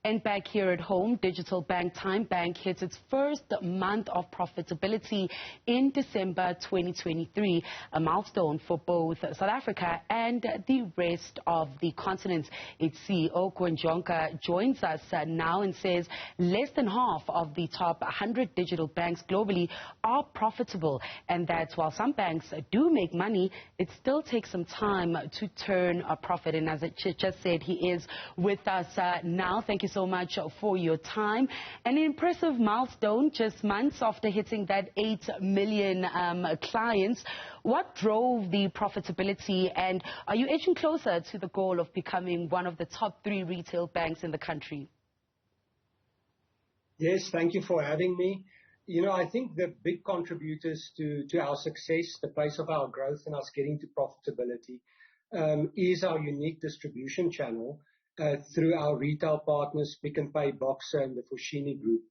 And back here at home, digital bank Tymebank hits its first month of profitability in December 2023, a milestone for both South Africa and the rest of the continent. Its CEO, Coen Jonker, joins us now and says less than half of the top 100 digital banks globally are profitable, and that while some banks do make money, it still takes some time to turn a profit. And as I just said, he is with us now. Thank you so much for your time. An impressive milestone just months after hitting that 8 million clients. What drove the profitability, and are you edging closer to the goal of becoming one of the top 3 retail banks in the country? Yes, thank you for having me. You know, I think the big contributors to our success, the pace of our growth and us getting to profitability, is our unique distribution channel through our retail partners, Pick n Pay, Boxer, and the Foschini Group.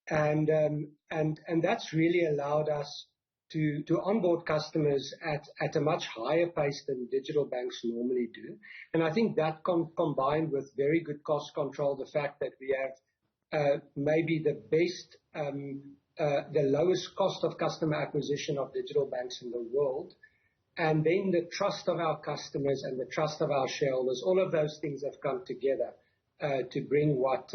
And that's really allowed us to onboard customers at a much higher pace than digital banks normally do. And I think that combined with very good cost control, the fact that we have maybe the best, the lowest cost of customer acquisition of digital banks in the world, and then the trust of our customers and the trust of our shareholders, all of those things have come together to bring what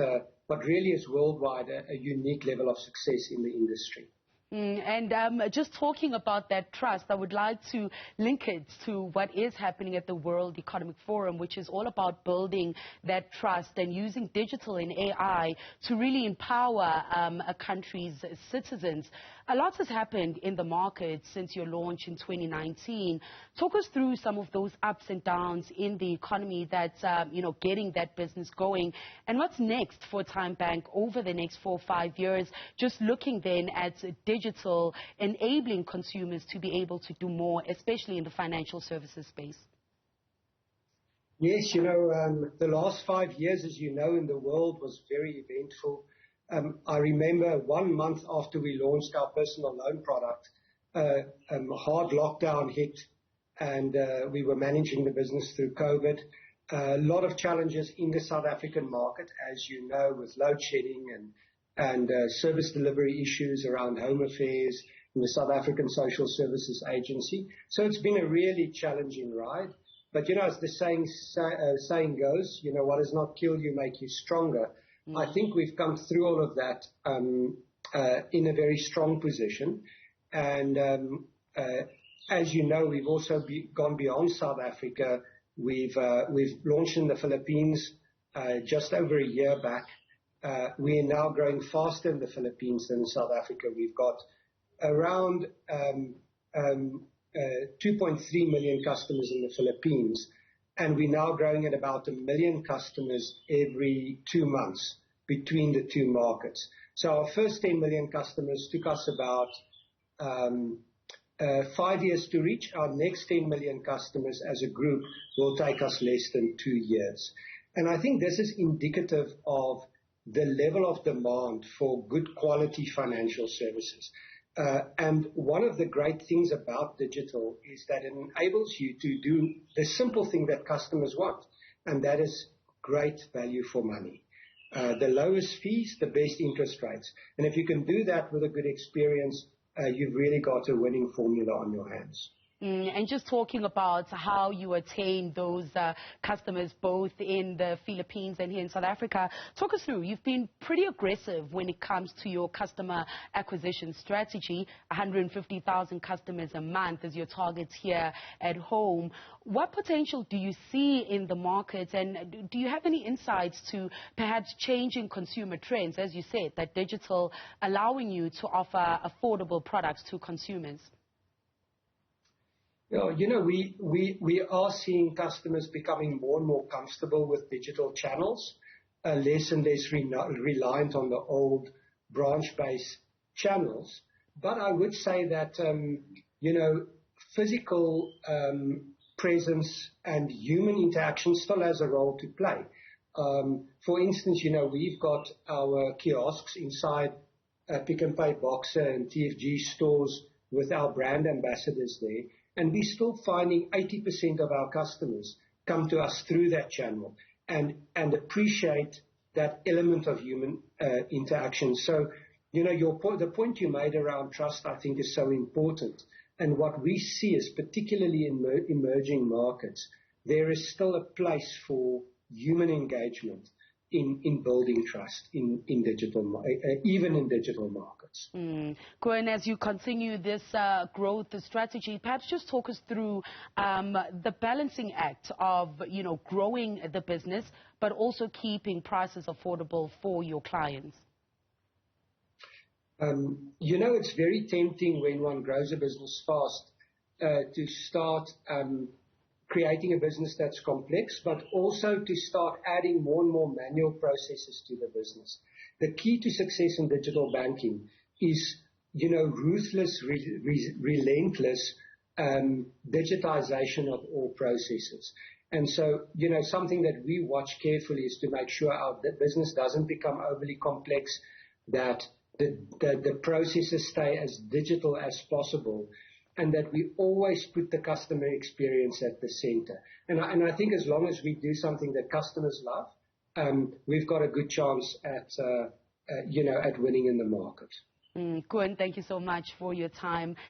really is worldwide a unique level of success in the industry. And just talking about that trust, I would like to link it to what is happening at the World Economic Forum, which is all about building that trust and using digital and AI to really empower a country's citizens. A lot has happened in the market since your launch in 2019. Talk us through some of those ups and downs in the economy that's, getting that business going. And what's next for Tymebank over the next 4 or 5 years, just looking then at digital, enabling consumers to be able to do more, especially in the financial services space? Yes, the last 5 years, as you know, in the world was very eventful. I remember 1 month after we launched our personal loan product, hard lockdown hit, and we were managing the business through COVID. A lot of challenges in the South African market, as you know, with load shedding and service delivery issues around Home Affairs and the South African Social Services Agency. So it's been a really challenging ride. But, as the saying goes, what does not kill you make you stronger. I think we've come through all of that in a very strong position. And as you know, we've also gone beyond South Africa. We've launched in the Philippines just over a year back. We are now growing faster in the Philippines than in South Africa. We've got around 2.3 million customers in the Philippines, and we're now growing at about 1 million customers every 2 months between the two markets. So our first 10 million customers took us about 5 years to reach. Our next 10 million customers as a group will take us less than 2 years. And I think this is indicative of the level of demand for good quality financial services. And one of the great things about digital is that it enables you to do the simple thing that customers want, and that is great value for money. The lowest fees, the best interest rates. And if you can do that with a good experience, you've really got a winning formula on your hands. And just talking about how you attain those customers both in the Philippines and here in South Africa, talk us through. You've been pretty aggressive when it comes to your customer acquisition strategy. 150,000 customers a month is your target here at home. What potential do you see in the market, and do you have any insights to perhaps changing consumer trends, as you said, that digital allowing you to offer affordable products to consumers? We are seeing customers becoming more and more comfortable with digital channels, less and less reliant on the old branch-based channels. But I would say that, physical presence and human interaction still has a role to play. For instance, we've got our kiosks inside Pick n Pay, Boxer, and TFG stores with our brand ambassadors there. And we're still finding 80% of our customers come to us through that channel and appreciate that element of human interaction. So, the point you made around trust, I think, is so important. And what we see is, particularly in emerging markets, there is still a place for human engagement in building trust in digital, even in digital markets. Coen, as you continue this growth strategy, perhaps just talk us through the balancing act of, growing the business, but also keeping prices affordable for your clients. It's very tempting when one grows a business fast to start creating a business that's complex, but also to start adding more and more manual processes to the business. The key to success in digital banking is, ruthless, relentless digitization of all processes. And so, something that we watch carefully is to make sure our business doesn't become overly complex, that the processes stay as digital as possible, and that we always put the customer experience at the center. And I think as long as we do something that customers love, we've got a good chance at winning in the market. Coen, thank you so much for your time.